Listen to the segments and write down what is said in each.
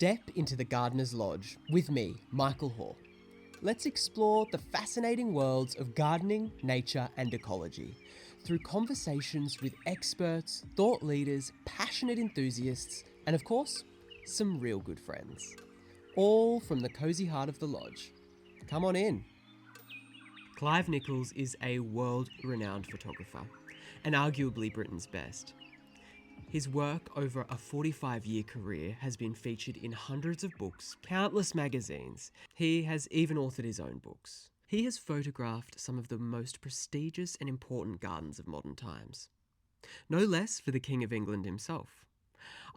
Step into the Gardener's Lodge with me, Mykal Hoare. Let's explore the fascinating worlds of gardening, nature and ecology through conversations with experts, thought leaders, passionate enthusiasts and of course, some real good friends. All from the cosy heart of the lodge. Come on in. Clive Nichols is a world-renowned photographer and arguably Britain's best. His work over a 45-year career has been featured in hundreds of books, countless magazines. He has even authored his own books. He has photographed some of the most prestigious and important gardens of modern times. No less for the King of England himself.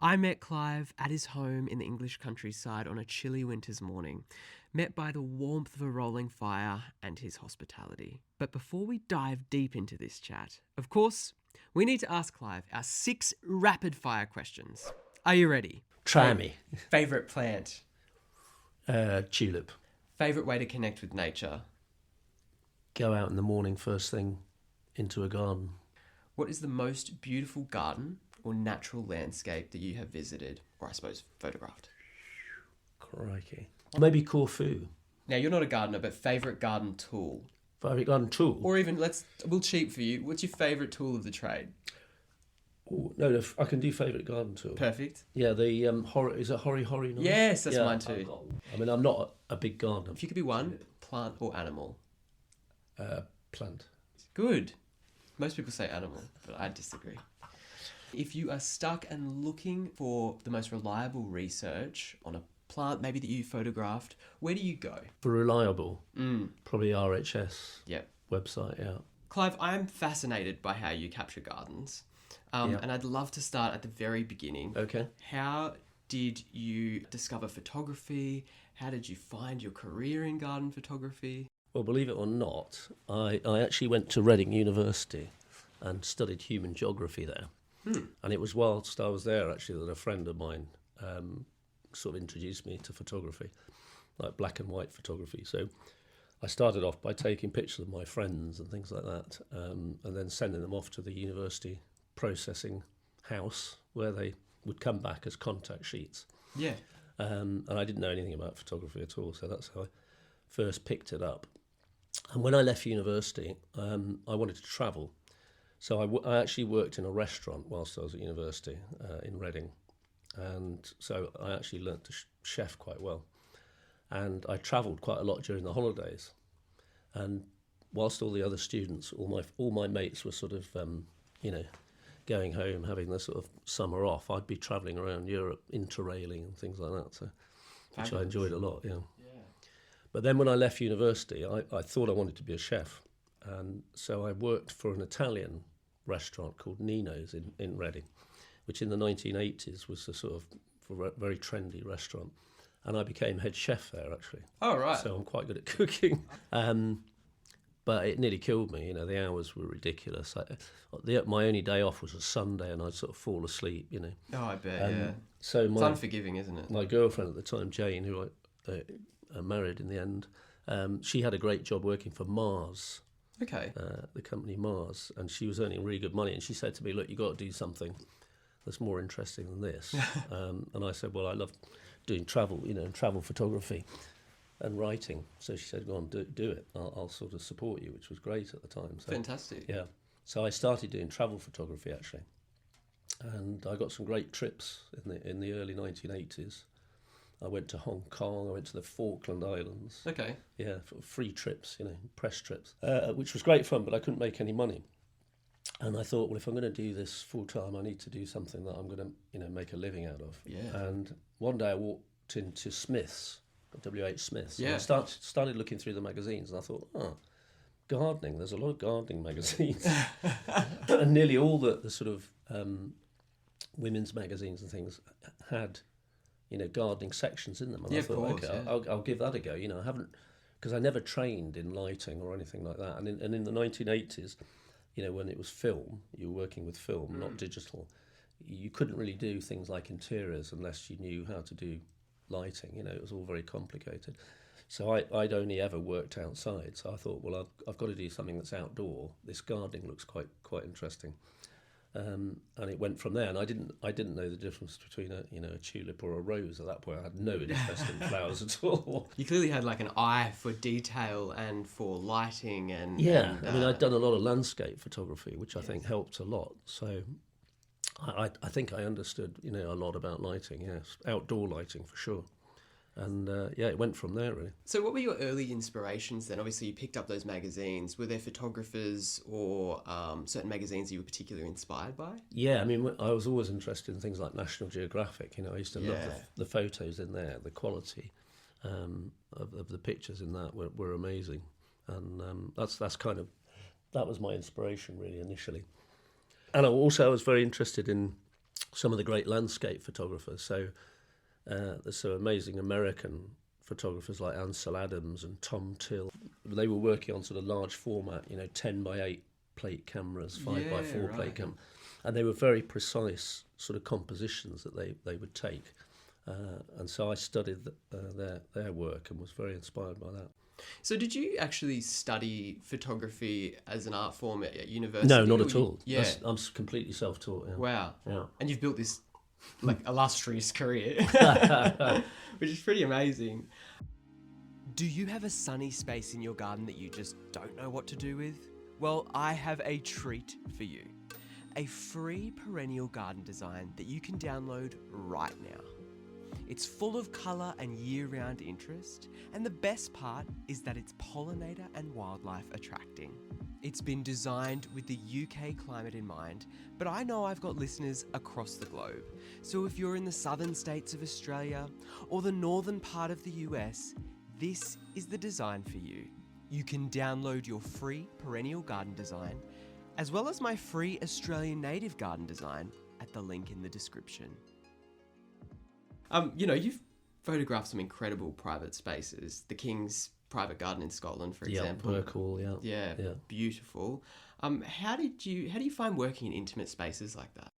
I met Clive at his home in the English countryside on a chilly winter's morning, met by the warmth of a rolling fire and his hospitality. But before we dive deep into this chat, of course, we need to ask Clive our 6 rapid-fire questions. Are you ready? Try me. Favourite plant? Tulip. Favourite way to connect with nature? Go out in the morning first thing into a garden. What is the most beautiful garden or natural landscape that you have visited, or I suppose photographed? Crikey. Maybe Corfu. Now, you're not a gardener, but favourite garden tool? Favourite garden tool? Or even, we'll cheat for you. What's your favourite tool of the trade? Oh, no, I can do favourite garden tool. Perfect. Yeah, the is it Hori Hori? No? Yes, that's mine too. I mean, I'm not a big gardener. If you could be one, plant or animal? Plant. Good. Most people say animal, but I disagree. If you are stuck and looking for the most reliable research on a plant maybe that you photographed, where do you go? For reliable, probably RHS Yep. website, yeah. Clive, I'm fascinated by how you capture gardens. And I'd love to start at the very beginning. Okay. How did you discover photography? How did you find your career in garden photography? Well, believe it or not, I actually went to Reading University and studied human geography there. And it was whilst I was there, actually, that a friend of mine sort of introduced me to photography, like black and white photography. So I started off by taking pictures of my friends and things like that, and then sending them off to the university processing house where they would come back as contact sheets. Yeah. And I didn't know anything about photography at all, so that's how I first picked it up. And when I left university, I wanted to travel. So I actually worked in a restaurant whilst I was at university in Reading. And so I actually learnt to chef quite well. And I travelled quite a lot during the holidays. And whilst all the other students, all my mates were sort of, going home, having the sort of summer off, I'd be travelling around Europe, interrailing and things like that, so which I enjoyed a lot, yeah. But then when I left university, I thought I wanted to be a chef. And so I worked for an Italian restaurant called Nino's in Reading, which in the 1980s was a sort of very trendy restaurant. And I became head chef there, actually. Oh, right. So I'm quite good at cooking. But it nearly killed me, the hours were ridiculous. My only day off was a Sunday and I'd sort of fall asleep, Oh, I bet, yeah. So it's unforgiving, isn't it? My girlfriend at the time, Jane, who I married in the end, she had a great job working for Mars. Okay. The company Mars, and she was earning really good money. And she said to me, "Look, you got to do something that's more interesting than this." And I said, "Well, I love doing travel, and travel photography and writing." So she said, "Go on, do it. I'll sort of support you," which was great at the time. So, fantastic. Yeah. So I started doing travel photography actually, and I got some great trips in the early 1980s. I went to Hong Kong, I went to the Falkland Islands. Okay. Yeah, free trips, press trips, which was great fun, but I couldn't make any money. And I thought, well, if I'm going to do this full time, I need to do something that I'm going to, make a living out of. Yeah. And one day I walked into Smith's, W.H. Smith's. Yeah. And I started looking through the magazines, and I thought, gardening, there's a lot of gardening magazines. And nearly all the sort of women's magazines and things had gardening sections in them. And I thought, of course, okay, yeah. I'll give that a go. I haven't, because I never trained in lighting or anything like that. And in the 1980s, when it was film, you were working with film, not digital. You couldn't really do things like interiors unless you knew how to do lighting. It was all very complicated. So I'd only ever worked outside. So I thought, well, I've got to do something that's outdoor. This gardening looks quite interesting. And it went from there. And I didn't know the difference between a tulip or a rose at that point. I had no interest in flowers at all. You clearly had like an eye for detail and for lighting and I mean, I'd done a lot of landscape photography, which I think helped a lot. So I think I understood a lot about lighting. Yes, outdoor lighting for sure. And it went from there, really. So what were your early inspirations then? Obviously, you picked up those magazines. Were there photographers or certain magazines you were particularly inspired by? Yeah, I mean, I was always interested in things like National Geographic. I used to love the photos in there. The quality of the pictures in that were amazing. And that was my inspiration, really, initially. And I was very interested in some of the great landscape photographers. So there's some amazing American photographers like Ansel Adams and Tom Till. They were working on sort of large format, 10 by 8 plate cameras, 5 by 4 plate cameras. And they were very precise sort of compositions that they would take. And so I studied their work and was very inspired by that. So did you actually study photography as an art form at university? No, not at all. Yeah. I'm completely self-taught. Yeah. Wow. Yeah. And you've built this illustrious career, which is pretty amazing. Do you have a sunny space in your garden that you just don't know what to do with? Well, I have a treat for you. A free perennial garden design that you can download right now. It's full of colour and year-round interest, and the best part is that it's pollinator and wildlife attracting. It's been designed with the UK climate in mind, but I know I've got listeners across the globe. So if you're in the southern states of Australia or the northern part of the US, this is the design for you. You can download your free perennial garden design, as well as my free Australian native garden design at the link in the description. You've photographed some incredible private spaces. The King's private garden in Scotland, for example. Birkhall, Yeah, beautiful. How do you find working in intimate spaces like that?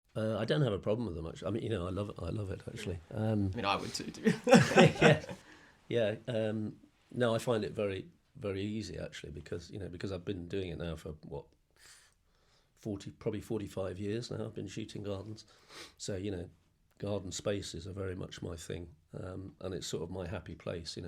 I don't have a problem with them, actually. I mean, I love it actually. I mean, I would too. No, I find it very, very easy actually, because I've been doing it now for probably 45 years now. I've been shooting gardens, so garden spaces are very much my thing, and it's sort of my happy place.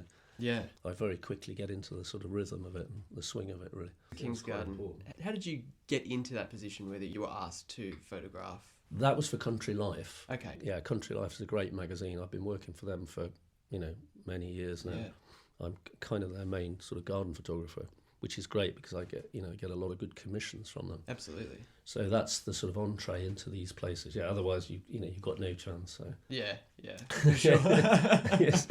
Yeah. I very quickly get into the sort of rhythm of it and the swing of it, really. King's Garden. Important. How did you get into that position where you were asked to photograph? That was for Country Life. Okay. Yeah, Country Life is a great magazine. I've been working for them for, many years now. Yeah. I'm kind of their main sort of garden photographer, which is great because I get a lot of good commissions from them. Absolutely. So that's the sort of entree into these places. Yeah, otherwise you've got no chance. So. Yeah, for sure. Yes.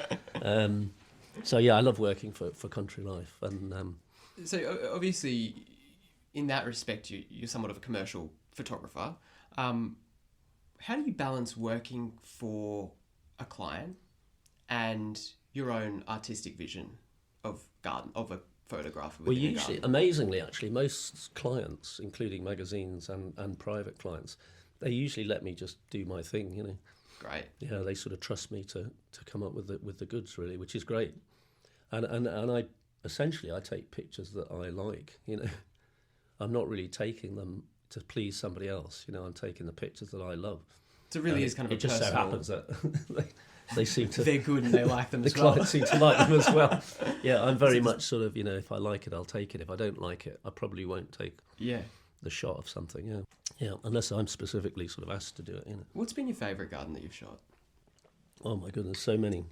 So yeah, I love working for Country Life, and so obviously, in that respect, you're somewhat of a commercial photographer. How do you balance working for a client and your own artistic vision of a photographer? Well, usually, amazingly, actually, most clients, including magazines and private clients, they usually let me just do my thing. Great. Yeah, they sort of trust me to come up with the goods, really, which is great. And I essentially take pictures that I like. I'm not really taking them to please somebody else. I'm taking the pictures that I love. So it really is kind of it just so happens that they seem to. They're good and they like them. The clients seem to like them as well. Yeah, I'm very much sort of if I like it, I'll take it. If I don't like it, I probably won't take. Yeah. The shot of something. Yeah, unless I'm specifically sort of asked to do it. What's been your favourite garden that you've shot? Oh my goodness, so many.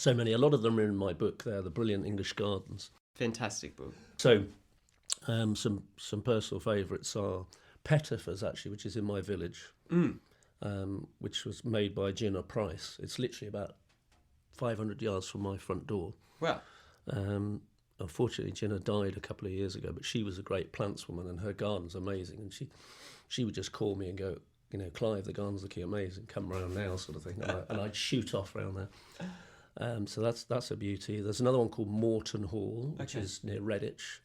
A lot of them are in my book. They're the Brilliant English Gardens. Fantastic book. So, some personal favourites are Pettifers, actually, which is in my village, which was made by Gina Price. It's literally about 500 yards from my front door. Wow. Unfortunately, Gina died a couple of years ago, but she was a great plantswoman and her garden's amazing. And she would just call me and go, Clive, the garden's looking amazing, come round now, sort of thing. And I'd shoot off round there. So that's a beauty. There's another one called Moreton Hall, which is near Redditch,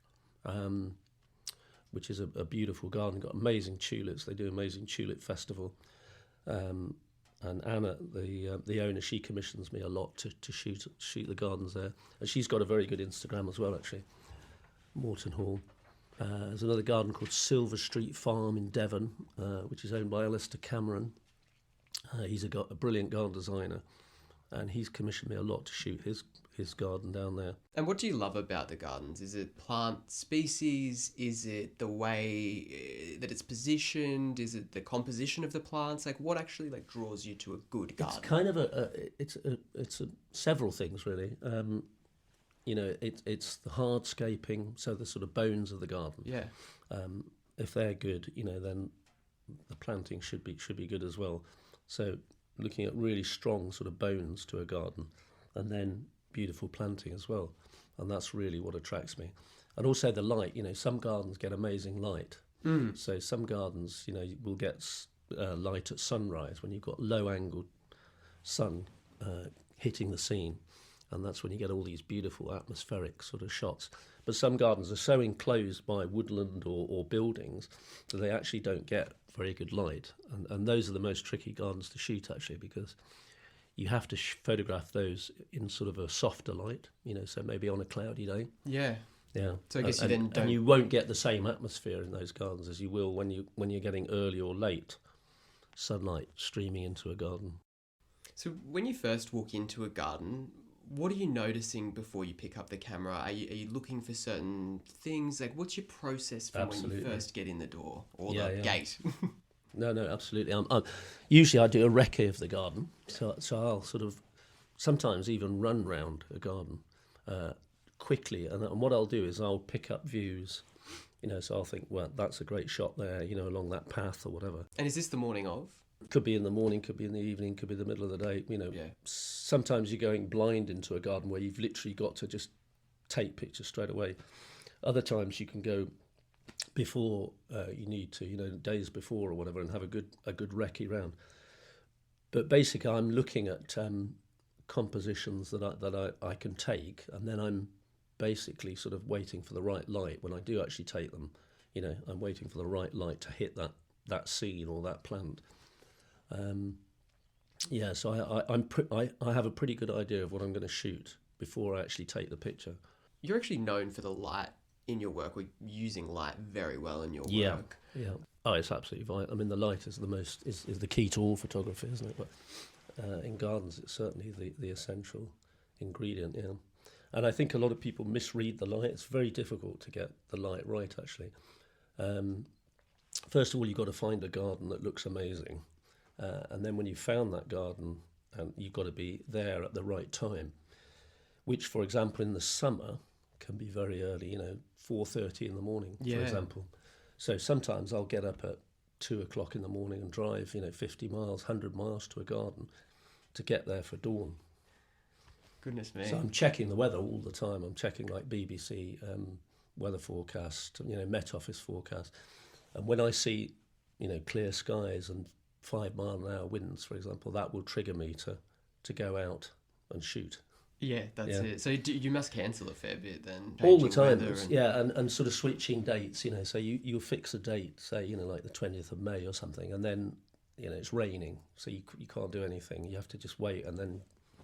which is a beautiful garden. Got amazing tulips. They do amazing tulip festival. And Anna, the owner, she commissions me a lot to shoot the gardens there. And she's got a very good Instagram as well, actually. Moreton Hall. There's another garden called Silver Street Farm in Devon, which is owned by Alistair Cameron. He's a brilliant garden designer, and he's commissioned me a lot to shoot his garden down there. And what do you love about the gardens? Is it plant species? Is it the way that it's positioned? Is it the composition of the plants? Like, what actually draws you to a good garden? It's kind of it's several things really. It's the hardscaping, so the sort of bones of the garden. Yeah. If they're good, then the planting should be good as well. So looking at really strong sort of bones to a garden, and then beautiful planting as well, and that's really what attracts me. And also the light. Some gardens get amazing light. So some gardens, will get light at sunrise when you've got low-angled sun hitting the scene, and that's when you get all these beautiful atmospheric sort of shots. But some gardens are so enclosed by woodland or buildings that they actually don't get very good light, and those are the most tricky gardens to shoot actually, because you have to photograph those in sort of a softer light, so maybe on a cloudy day. Yeah. Yeah. So I guess you then don't... And you won't get the same atmosphere in those gardens as you will when you're getting early or late sunlight streaming into a garden. So when you first walk into a garden, what are you noticing before you pick up the camera? Are you looking for certain things? What's your process from Absolutely. when you first get in the door or the gate? No, absolutely. Usually I do a recce of the garden, so I'll sort of sometimes even run round a garden quickly, and what I'll do is I'll pick up views, so I'll think, well, that's a great shot there, along that path or whatever. And is this the morning of? Could be in the morning, could be in the evening, could be the middle of the day, Yeah. Sometimes you're going blind into a garden where you've literally got to just take pictures straight away. Other times you can go before you need to, days before or whatever, and have a good recce round. But basically I'm looking at compositions that I can take, and then I'm basically sort of waiting for the right light. When I do actually take them, I'm waiting for the right light to hit that scene or that plant. So I have a pretty good idea of what I'm going to shoot before I actually take the picture. You're actually known for the light in your work, or using light very well in your work. Yeah. Oh, it's absolutely vital. I mean, the light is is the key to all photography, isn't it? But in gardens, it's certainly the essential ingredient. Yeah. And I think a lot of people misread the light. It's very difficult to get the light right, actually. First of all, you've got to find a garden that looks amazing. And then when you've found that garden, you've got to be there at the right time, which, for example, in the summer can be very early, 4:30 in the morning, for example. So sometimes I'll get up at 2:00 in the morning and drive, 50 miles, 100 miles to a garden to get there for dawn. Goodness me. So I'm checking the weather all the time. I'm checking BBC weather forecast, Met Office forecast. And when I see, clear skies and 5 mile an hour winds, for example, that will trigger me to go out and shoot. Yeah, that's it. So you must cancel a fair bit then. All the time, and sort of switching dates, so you'll fix a date, say, like the 20th of May or something, and then, it's raining, so you can't do anything. You have to just wait and then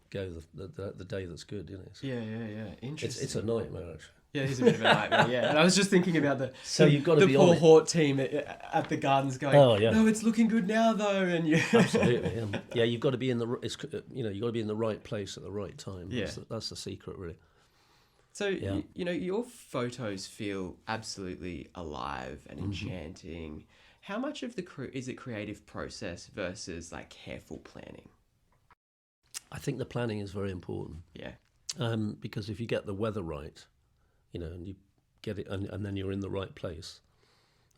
go the day that's good, So Yeah. Interesting. It's a nightmare, actually. Yeah, it is a bit of a nightmare, yeah. And I was just thinking about you've got to be poor Hort team at the gardens going, no, it's looking good now though, and Absolutely, yeah. You've got to be you've got to be in the right place at the right time. Yeah. That's the secret, really. So your photos feel absolutely alive and enchanting. How much of is it creative process versus careful planning? I think the planning is very important. Yeah. Because if you get the weather right, and you get it, and then you're in the right place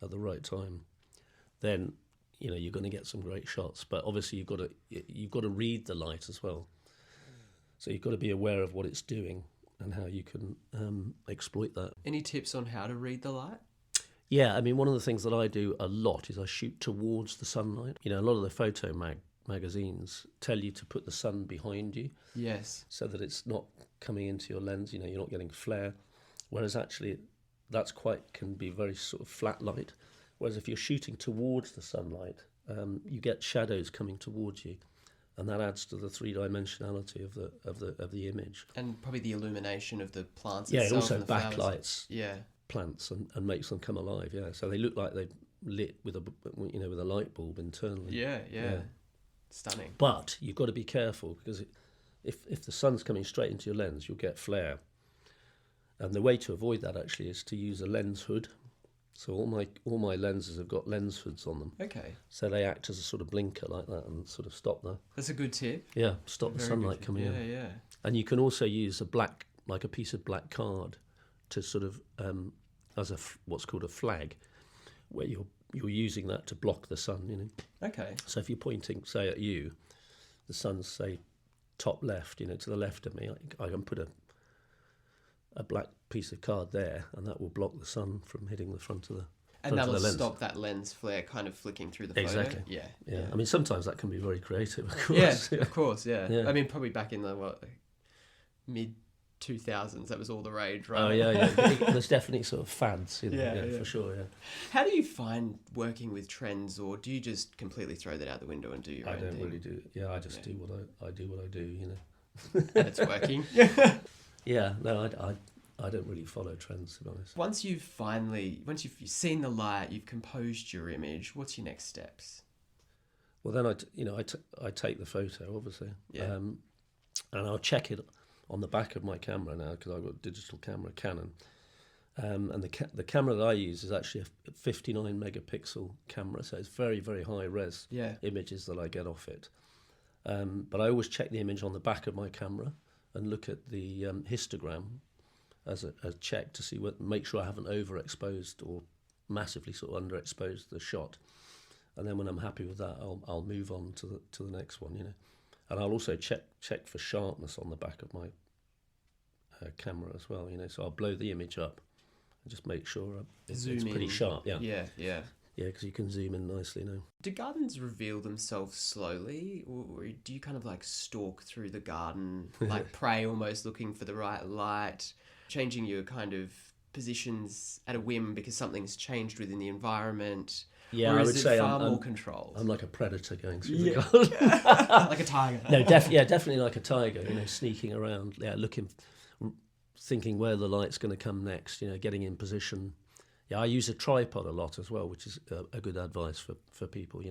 at the right time, then you're going to get some great shots. But obviously you've got to read the light as well. So you've got to be aware of what it's doing and how you can exploit that. Any tips on how to read the light? Yeah, I mean, one of the things that I do a lot is I shoot towards the sunlight. A lot of the photo magazines tell you to put the sun behind you. Yes. So that it's not coming into your lens, you're not getting flare. Whereas actually can be very sort of flat light. Whereas if you're shooting towards the sunlight, you get shadows coming towards you, and that adds to the three-dimensionality of the image. And probably the illumination of the plants. Yeah, itself also and the flowers. backlights. Yeah. plants and makes them come alive. Yeah, so they look like they're lit with a light bulb internally. Yeah. Stunning. But you've got to be careful because if the sun's coming straight into your lens, you'll get flare. And the way to avoid that actually is to use a lens hood. So all my lenses have got lens hoods on them. Okay. So they act as a sort of blinker like that and sort of stop That's a good tip. stop the sunlight coming in. Yeah. And you can also use a piece of black card to sort of as what's called a flag, where you're using that to block the sun. Okay. So if you're pointing, say, at you, the sun's say top left, to the left of me. I can put a black piece of card there, and that will block the sun from hitting the front of the And that'll stop that lens flare kind of flicking through the photo. Exactly. Yeah. I mean, sometimes that can be very creative, of course. Yeah, of course, yeah. I mean, probably back in the, mid-2000s, that was all the rage, right? Oh, yeah. There's definitely sort of fads, for sure, yeah. How do you find working with trends, or do you just completely throw that out the window and do your own thing? I don't really do it. Yeah, I just do what I do, And it's working? Yeah, no, I don't really follow trends, to be honest. Once you've seen the light, you've composed your image, what's your next steps? Well, then I take the photo, obviously, and I'll check it on the back of my camera now because I've got a digital camera, Canon, and the camera that I use is actually a 59 megapixel camera, so it's very, very high res images that I get off it. But I always check the image on the back of my camera and look at the histogram as a check to make sure I haven't overexposed or massively sort of underexposed the shot. And then when I'm happy with that, I'll move on to the next one, And I'll also check for sharpness on the back of my camera as well, So I'll blow the image up and just make sure it's pretty sharp. Yeah, because you can zoom in nicely now. Do gardens reveal themselves slowly, or do you kind of like stalk through the garden, like prey almost, looking for the right light, changing your kind of positions at a whim because something's changed within the environment? Yeah, or I would say far more controlled? I'm like a predator going through the garden. Like a tiger. No, definitely like a tiger, sneaking around, looking, thinking where the light's going to come next, getting in position. Yeah, I use a tripod a lot as well, which is a good advice for people,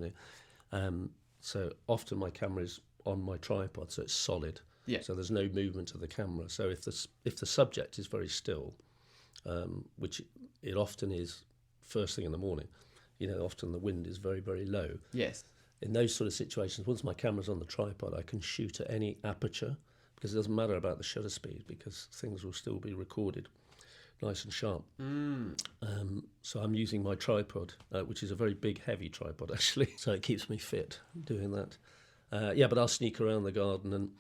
So often my camera is on my tripod, so it's solid. Yeah. So there's no movement of the camera. So if the subject is very still, which it often is first thing in the morning, often the wind is very, very low. Yes. In those sort of situations, once my camera's on the tripod, I can shoot at any aperture because it doesn't matter about the shutter speed because things will still be recorded nice and sharp. So I'm using my tripod, which is a very big, heavy tripod, actually. So it keeps me fit doing that. But I'll sneak around the garden. And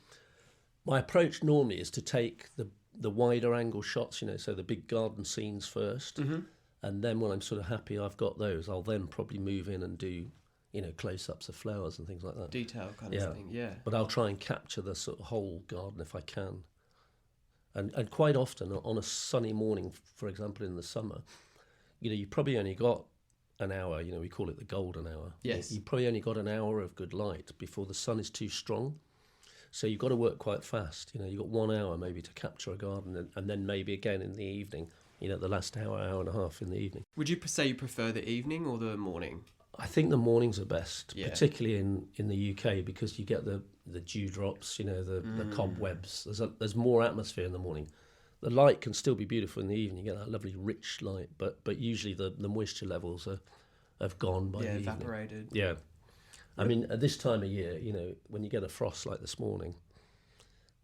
my approach normally is to take the wider angle shots, so the big garden scenes first. Mm-hmm. And then when I'm sort of happy I've got those, I'll then probably move in and do, close-ups of flowers and things like that. Detail kind of thing, yeah. But I'll try and capture the sort of whole garden if I can. And quite often on a sunny morning, for example, in the summer, you probably only got an hour, we call it the golden hour. Yes. You probably only got an hour of good light before the sun is too strong. So you've got to work quite fast. You've got 1 hour maybe to capture a garden and then maybe again in the evening, the last hour and a half in the evening. Would you say you prefer the evening or the morning? I think the mornings are best, particularly in the UK because you get the dewdrops, the cobwebs. There's more atmosphere in the morning. The light can still be beautiful in the evening. You get that lovely rich light, but usually the moisture levels have gone by the evening. Evaporated. Yeah. I mean, at this time of year, when you get a frost like this morning,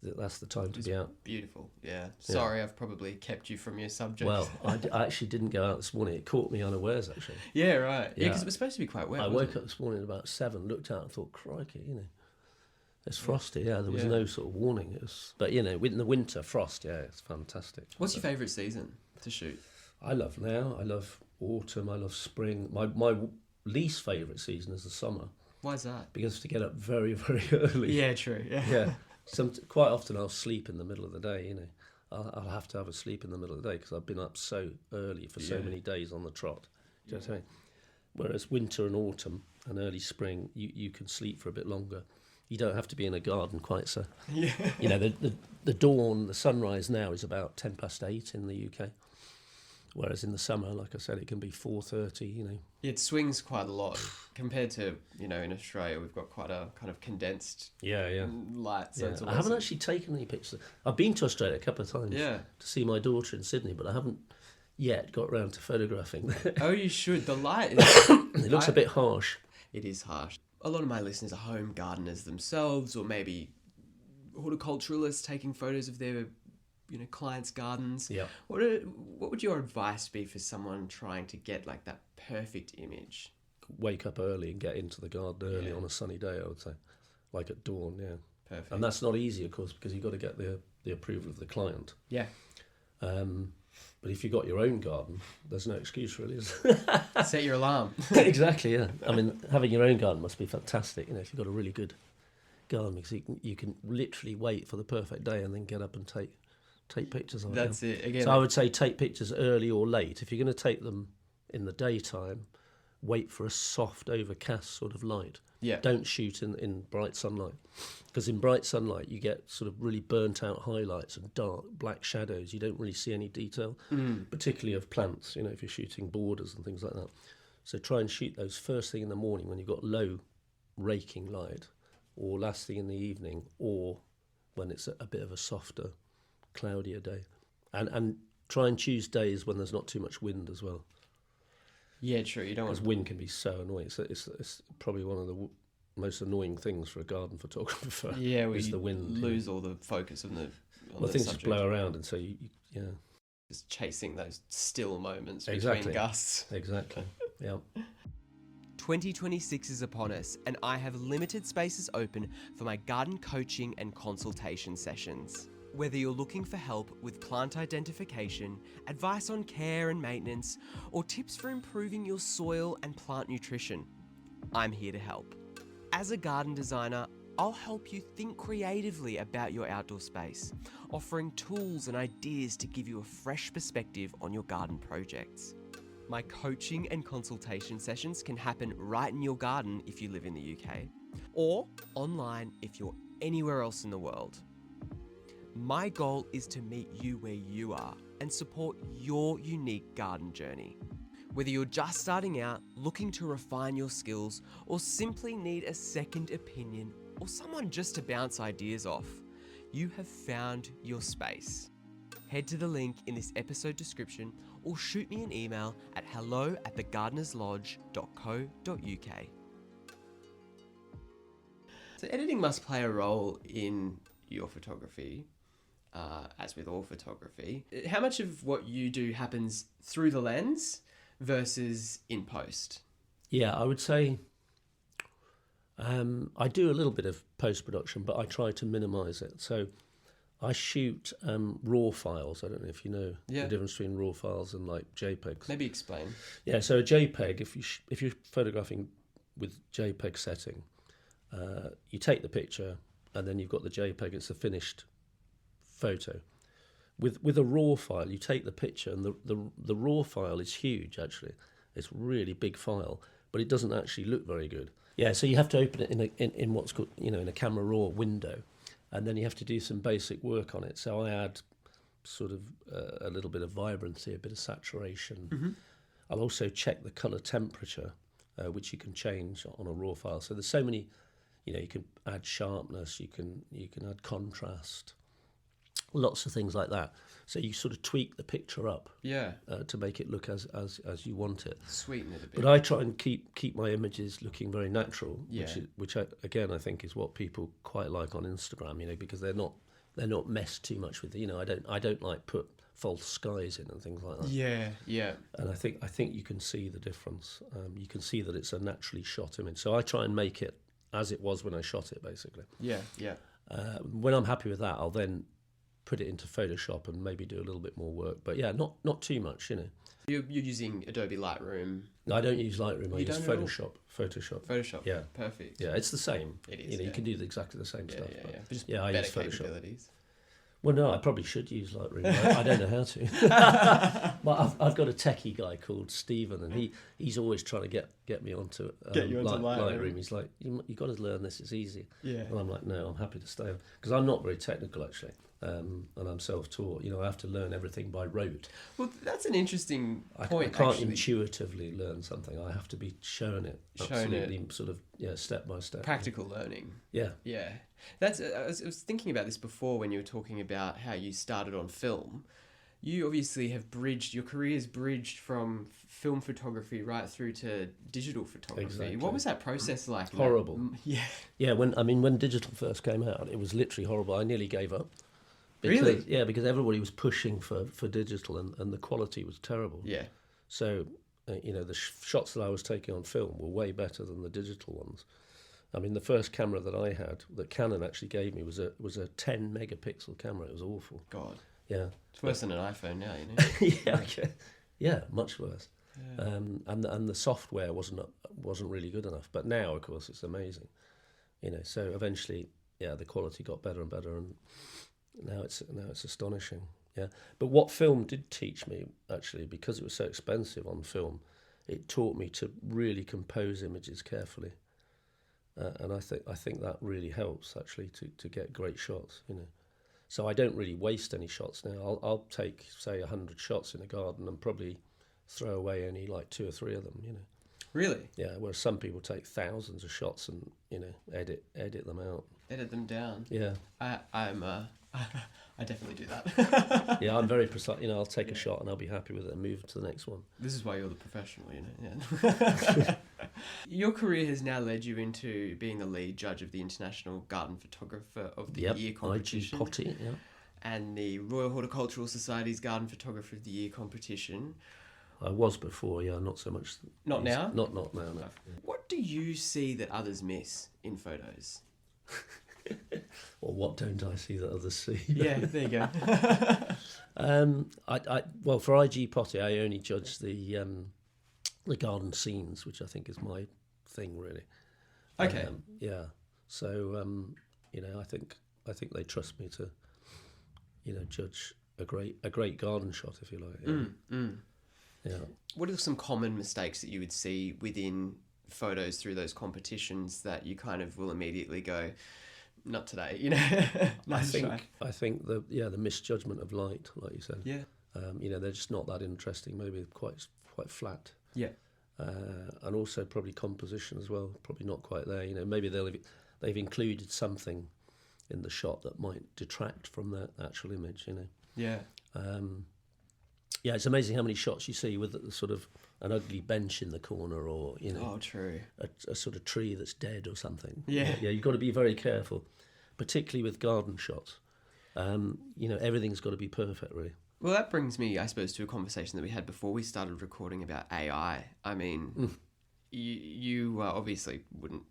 that's the time to be out. Beautiful, yeah. Sorry, I've probably kept you from your subject. Well, I actually didn't go out this morning. It caught me unawares, actually. Yeah, right. Yeah, because it was supposed to be quite wet. I woke up this morning at about 7, looked out and thought, crikey, it's frosty. Yeah, there was no sort of warning. But in the winter, frost, it's fantastic. What's your favourite season to shoot? I love now. I love autumn. I love spring. My least favourite season is the summer. Why is that? Because to get up very, very early. Yeah, true. Yeah. Quite often I'll sleep in the middle of the day, I'll have to have a sleep in the middle of the day because I've been up so early for so many days on the trot. Do you know what I mean? Whereas winter and autumn and early spring, you can sleep for a bit longer. You don't have to be in a garden quite so. Yeah. The dawn, the sunrise now is about 8:10 in the UK. Whereas in the summer, like I said, it can be 4:30. It swings quite a lot compared to, in Australia, we've got quite a kind of condensed light. So I haven't actually taken any pictures. I've been to Australia a couple of times to see my daughter in Sydney, but I haven't yet got around to photographing. Oh, you should. The light is... It looks a bit harsh. It is harsh. A lot of my listeners are home gardeners themselves, or maybe horticulturalists taking photos of their clients' gardens. Yeah. What would your advice be for someone trying to get like that perfect image? Wake up early and get into the garden early on a sunny day, I would say. Like at dawn, yeah. Perfect. And that's not easy, of course, because you've got to get the approval of the client. Yeah. But if you've got your own garden, there's no excuse really, is Set your alarm. Exactly, yeah. I mean, having your own garden must be fantastic, if you've got a really good garden, because you can literally wait for the perfect day and then get up and take pictures of it. That's it. Again, so I would say take pictures early or late. If you're going to take them in the daytime, wait for a soft overcast sort of light. Yeah. Don't shoot in bright sunlight, because in bright sunlight you get sort of really burnt out highlights and dark black shadows. You don't really see any detail, particularly of plants, if you're shooting borders and things like that. So try and shoot those first thing in the morning when you've got low raking light, or last thing in the evening, or when it's a bit of a softer, cloudier day. And try and choose days when there's not too much wind as well. Yeah, true. You don't want... Because wind can be so annoying. It's probably one of the most annoying things for a garden photographer. Yeah, is the wind. Lose all the focus on the things subject. just blow around, and so you just chasing those still moments exactly. between gusts. Exactly. Yeah. 2026 is upon us, and I have limited spaces open for my garden coaching and consultation sessions. Whether you're looking for help with plant identification, advice on care and maintenance, or tips for improving your soil and plant nutrition, I'm here to help. As a garden designer, I'll help you think creatively about your outdoor space, offering tools and ideas to give you a fresh perspective on your garden projects. My coaching and consultation sessions can happen right in your garden if you live in the UK, or online if you're anywhere else in the world. My goal is to meet you where you are and support your unique garden journey. Whether you're just starting out, looking to refine your skills, or simply need a second opinion or someone just to bounce ideas off, you have found your space. Head to the link in this episode description or shoot me an email at hello@thegardenerslodge.co.uk. So editing must play a role in your photography. As with all photography, how much of what you do happens through the lens versus in post? Yeah, I would say I do a little bit of post-production, but I try to minimise it. So I shoot raw files. I don't know if you know the difference between raw files and like JPEGs. Maybe explain. Yeah, so a JPEG, if you're photographing with JPEG setting, you take the picture and then you've got the JPEG. It's a finished photo. With a raw file, you take the picture, and the raw file is huge. Actually, it's a really big file, but it doesn't actually look very good. Yeah, so you have to open it in what's called in a camera raw window, and then you have to do some basic work on it. So I add sort of a little bit of vibrancy, a bit of saturation. Mm-hmm. I'll also check the color temperature, which you can change on a raw file. So there's so many, you can add sharpness, you can add contrast. Lots of things like that. So you sort of tweak the picture up, to make it look as you want it. Sweeten it a bit. But I try and keep my images looking very natural, yeah. which I think is what people quite like on Instagram. Because they're not messed too much with. I don't like put false skies in and things like that. Yeah, yeah. And I think you can see the difference. You can see that it's a naturally shot image. So I try and make it as it was when I shot it, basically. Yeah, yeah. When I'm happy with that, I'll then put it into Photoshop and maybe do a little bit more work. But yeah, not too much, You're using Adobe Lightroom. No, I don't use Lightroom. I use Photoshop. Photoshop. Yeah. Perfect. Yeah, it's the same. It is. You can do exactly the same stuff. Yeah. But just I better use Photoshop. Capabilities. Well, no, I probably should use Lightroom. I don't know how to. But I've got a techie guy called Stephen, and he's always trying to get me onto Lightroom. He's like, you got to learn this. It's easy. Yeah. And I'm like, no, I'm happy to stay on, because I'm not very technical actually. and I'm self-taught. I have to learn everything by rote. Well, that's an interesting I point. can't actually. intuitively learn something. I have to be shown it, absolutely, sort of, step by step. Practical learning. Yeah. Yeah. That's. I was thinking about this before when you were talking about how you started on film. You obviously have bridged, your career's bridged from film photography right through to digital photography. Exactly. What was that process like? Horrible. Yeah. Yeah, when digital first came out, it was literally horrible. I nearly gave up. Really? Yeah, because everybody was pushing for digital, and the quality was terrible. Yeah. So, the shots that I was taking on film were way better than the digital ones. I mean, the first camera that I had, that Canon actually gave me, was a 10 megapixel camera. It was awful. God. Yeah. It's worse than an iPhone now, Yeah, okay. Yeah, much worse. Yeah. And the software wasn't really good enough. But now, of course, it's amazing. So eventually, the quality got better and better, and now it's astonishing. Yeah. But what film did teach me, actually, because it was so expensive on film, it taught me to really compose images carefully. And I think that really helps, actually, to get great shots. So I don't really waste any shots now. I'll take, say, 100 shots in a garden and probably throw away only like 2 or 3 of them. Really? Yeah. Whereas some people take thousands of shots and edit them out. Edit them down. Yeah. I definitely do that. Yeah, I'm very precise. I'll take a shot and I'll be happy with it and move to the next one. This is why you're the professional, Yeah. Your career has now led you into being the lead judge of the International Garden Photographer of the Year competition. IG Potty, yeah. And the Royal Horticultural Society's Garden Photographer of the Year competition. I was before, yeah, not so much. Not now? Not now, no. What do you see that others miss in photos? Or what don't I see that others see? Yeah, there you go. Well, for IG Potty, I only judge the garden scenes, which I think is my thing, really. Okay. Yeah. So I think they trust me to, judge a great garden shot, if you like. Yeah. What are some common mistakes that you would see within photos through those competitions that you kind of will immediately go, not today, I think the misjudgment of light, like you said. Yeah. They're just not that interesting. Maybe quite flat. Yeah. And also probably composition as well. Probably not quite there. Maybe they've included something in the shot that might detract from the actual image. Yeah. Yeah, it's amazing how many shots you see with the sort of an ugly bench in the corner, or Oh, true. a sort of tree that's dead or something. Yeah. Yeah, you've got to be very careful, particularly with garden shots. Everything's got to be perfect, really. Well, that brings me, I suppose, to a conversation that we had before we started recording about AI. I mean, you obviously wouldn't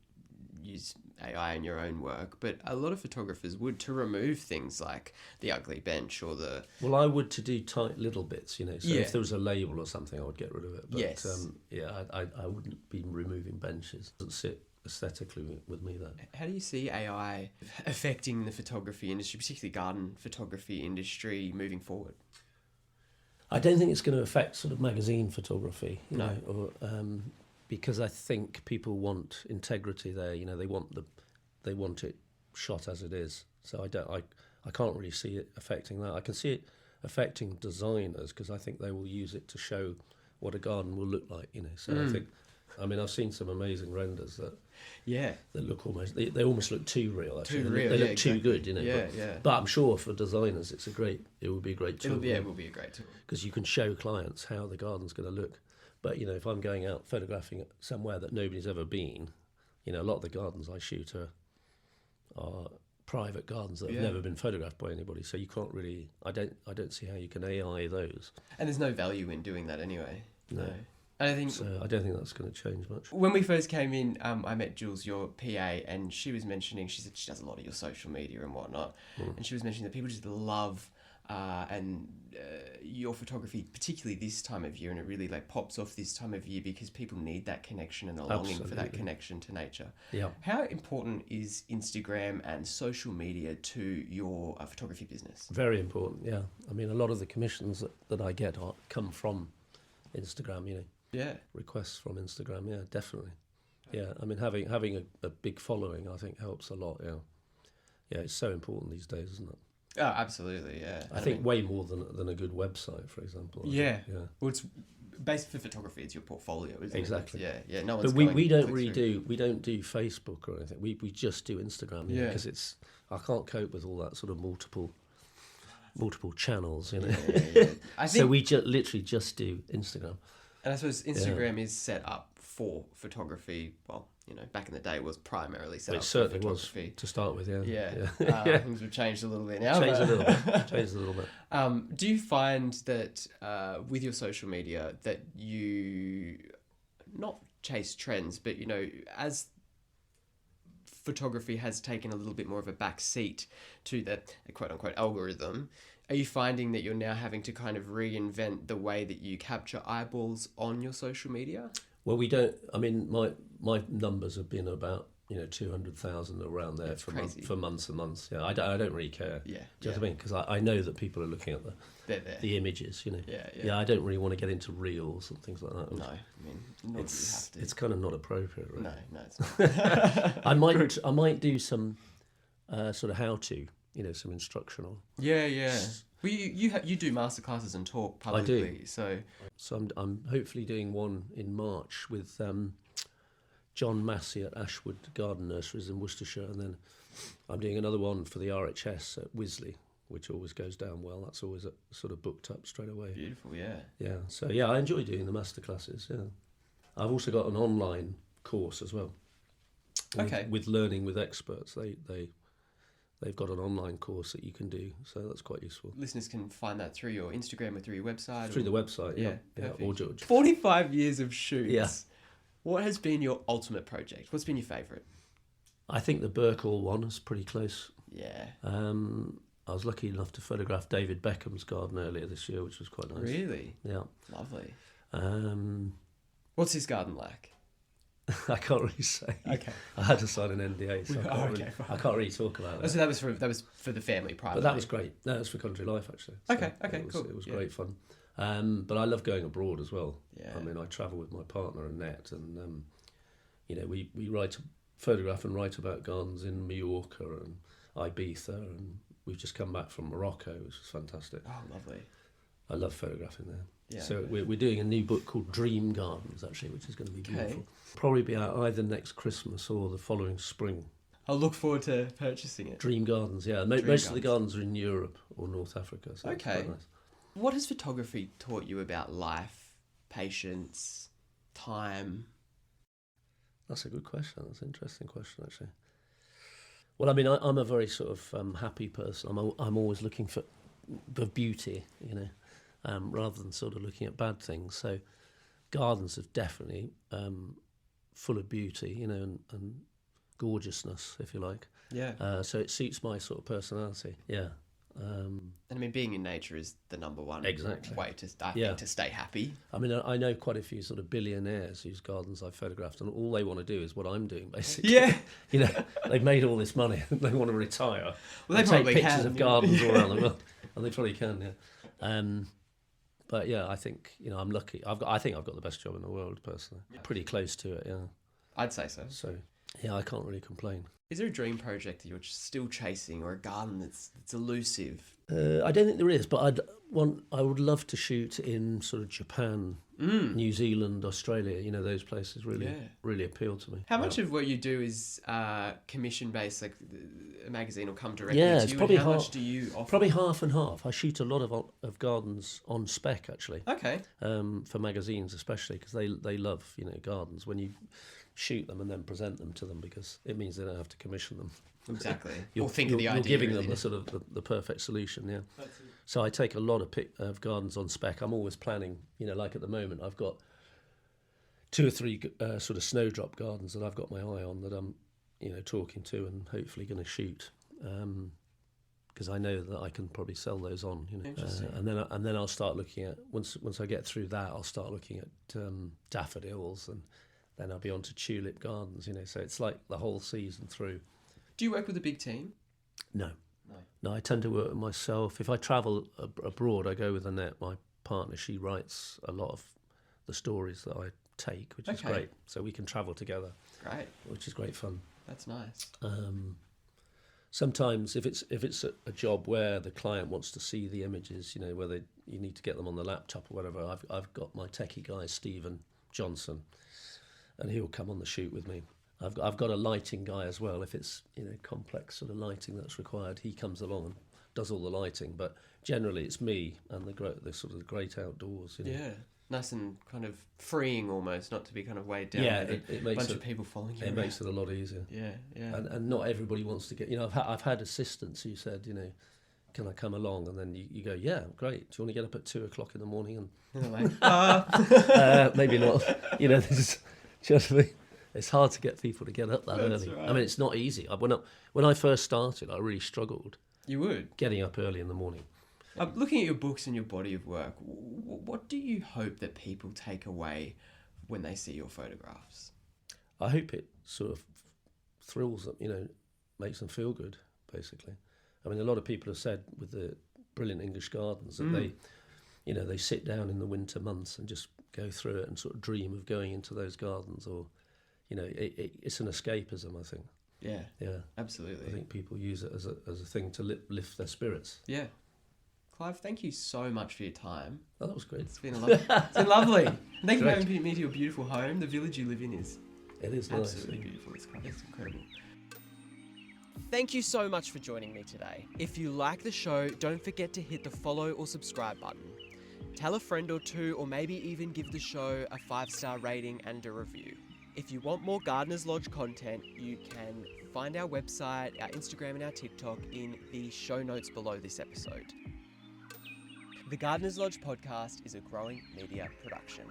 use AI in your own work, but a lot of photographers would, to remove things like the ugly bench or the... Well, I would, to do tight little bits, So if there was a label or something, I would get rid of it. But, yes. I wouldn't be removing benches. It doesn't sit aesthetically with me, that. How do you see AI affecting the photography industry, particularly garden photography industry, moving forward? I don't think it's going to affect sort of magazine photography, No. Because I think people want integrity there. They want it shot as it is. So I can't really see it affecting that. I can see it affecting designers because I think they will use it to show what a garden will look like. So I've seen some amazing renders that look almost they almost look too real. Actually, too real. They look exactly. too good. But I'm sure for designers, it will be a great tool. It will be a great tool because you can show clients how the garden's going to look. But, if I'm going out photographing somewhere that nobody's ever been, a lot of the gardens I shoot are private gardens that have never been photographed by anybody. So you can't really, I don't see how you can AI those. And there's no value in doing that anyway. No. I don't think that's going to change much. When we first came in, I met Jules, your PA, and she was mentioning, she said she does a lot of your social media and whatnot. And she was mentioning that people just love your photography, particularly this time of year, and it really pops off this time of year because people need that connection and a longing for that connection to nature. Yeah. How important is Instagram and social media to your photography business? Very important, yeah. I mean, a lot of the commissions that I get come from Instagram, Yeah. Requests from Instagram, yeah, definitely. Yeah, I mean, having a big following, I think, helps a lot, yeah. Yeah, it's so important these days, isn't it? Oh, absolutely, yeah. I think way more than a good website, for example. Yeah. Yeah. Well, it's based for photography. It's your portfolio, isn't it? Exactly. Yeah. No one's. But we don't really do Facebook or anything. We just do Instagram. Yeah. Because I can't cope with all that sort of multiple channels. You know. Yeah. I think, so we literally just do Instagram. And I suppose Instagram is set up for photography. Well, back in the day it was primarily set up for photography. It certainly was to start with, yeah. Yeah. Things have changed a little bit now. Changed a little bit. Do you find that with your social media that you not chase trends, but as photography has taken a little bit more of a back seat to the quote unquote algorithm, are you finding that you're now having to kind of reinvent the way that you capture eyeballs on your social media? Well, we don't. I mean, my numbers have been about 200,000 around there for months and months. Yeah, I don't really care. Yeah, do you know what I mean? Because I know that people are looking at the images. Yeah. I don't really want to get into reels and things like that. No, I mean, not you have to. It's kind of not appropriate, really. No, it's not. I might do some sort of how to, some instructional. Yeah. Well, you do masterclasses and talk publicly. I do. So I'm hopefully doing one in March with John Massey at Ashwood Garden Nurseries in Worcestershire, and then I'm doing another one for the RHS at Wisley, which always goes down well. That's always sort of booked up straight away. Beautiful, yeah. Yeah. So I enjoy doing the masterclasses. Yeah. I've also got an online course as well. With learning with experts, they've got an online course that you can do, so that's quite useful. Listeners can find that through your Instagram or through your website? Through the website, yeah. Or George. 45 years of shoots. Yeah. What has been your ultimate project? What's been your favourite? I think the Birkhall one is pretty close. Yeah. I was lucky enough to photograph David Beckham's garden earlier this year, which was quite nice. Really? Yeah. Lovely. What's his garden like? I can't really say. Okay. I had to sign an NDA, so I can't really talk about it. So that was for the family privately. But that was great. No, it was for Country Life actually. So okay, cool. It was great fun. But I love going abroad as well. Yeah. I mean, I travel with my partner Annette, and we photograph and write about gardens in Mallorca and Ibiza, and we've just come back from Morocco, which was fantastic. Oh, lovely. I love photographing there. Yeah, so we're doing a new book called Dream Gardens, actually, which is going to be beautiful. Probably be out either next Christmas or the following spring. I'll look forward to purchasing it. Dream Gardens, yeah. Most of the gardens are in Europe or North Africa. So it's quite nice. What has photography taught you about life, patience, time? That's a good question. That's an interesting question, actually. Well, I mean, I'm a very sort of happy person. I'm always looking for the beauty, rather than sort of looking at bad things. So gardens are definitely full of beauty, and gorgeousness, if you like. Yeah. So it suits my sort of personality. Yeah. And I mean, being in nature is the number one way to stay happy. I mean, I know quite a few sort of billionaires whose gardens I've photographed, and all they want to do is what I'm doing, basically. Yeah. They've made all this money and they want to retire. Well, they probably take pictures can, of gardens all around the world, and they probably can, yeah. But yeah, I think I'm lucky. I think I've got the best job in the world, personally. Yeah. Pretty close to it, yeah. I'd say so. So yeah, I can't really complain. Is there a dream project that you're still chasing, or a garden that's elusive? I don't think there is, but I would love to shoot in sort of Japan, New Zealand, Australia. Those places really appeal to me. How much of what you do is commission based, like a magazine will come directly to you? It's probably how much do you offer? Probably half and half. I shoot a lot of gardens on spec, actually. Okay. For magazines especially, because they love gardens when you shoot them and then present them to them, because it means they don't have to commission them. Exactly. You're giving them the sort of the perfect solution, yeah. So I take a lot of gardens on spec. I'm always planning, like at the moment, I've got 2 or 3 sort of snowdrop gardens that I've got my eye on that I'm, talking to and hopefully going to shoot, because I know that I can probably sell those on, and then I'll start looking at once I get through that, I'll start looking at daffodils, and then I'll be on to tulip gardens, so it's like the whole season through. Do you work with a big team? No, I tend to work with myself. If I travel abroad, I go with Annette, my partner. She writes a lot of the stories that I take, which is great. So we can travel together. Great. Which is great fun. That's nice. sometimes if it's a job where the client wants to see the images, whether you need to get them on the laptop or whatever, I've got my techie guy Stephen Johnson, and he'll come on the shoot with me. I've got a lighting guy as well. If it's complex sort of lighting that's required, he comes along and does all the lighting. But generally, it's me and the sort of the great outdoors. Yeah. Nice and kind of freeing almost, not to be kind of weighed down. Yeah, with it a makes bunch of people following you. It makes it a lot easier. Yeah, yeah. And not everybody wants to get. I've had assistants who said, can I come along? And then you go, yeah, great. Do you want to get up at 2:00 in the morning? And maybe not. Do you know what I mean? It's hard to get people to get up that early. Right. I mean, it's not easy. When I first started, I really struggled. You would? Getting up early in the morning. Looking at your books and your body of work, what do you hope that people take away when they see your photographs? I hope it sort of thrills them, makes them feel good, basically. I mean, a lot of people have said with the brilliant English gardens that they sit down in the winter months and just go through it and sort of dream of going into those gardens, or, it's an escapism, I think. Yeah, yeah, absolutely. I think people use it as a thing to lift their spirits. Yeah. Clive, thank you so much for your time. Oh, that was great. It's been lovely. Thank you for having me to your beautiful home. The village you live in is absolutely nice. Beautiful. It's incredible. Thank you so much for joining me today. If you like the show, don't forget to hit the follow or subscribe button. Tell a friend or two, or maybe even give the show a 5-star rating and a review. If you want more Gardeners Lodge content, you can find our website, our Instagram and our TikTok in the show notes below this episode. The Gardeners Lodge podcast is a growing media production.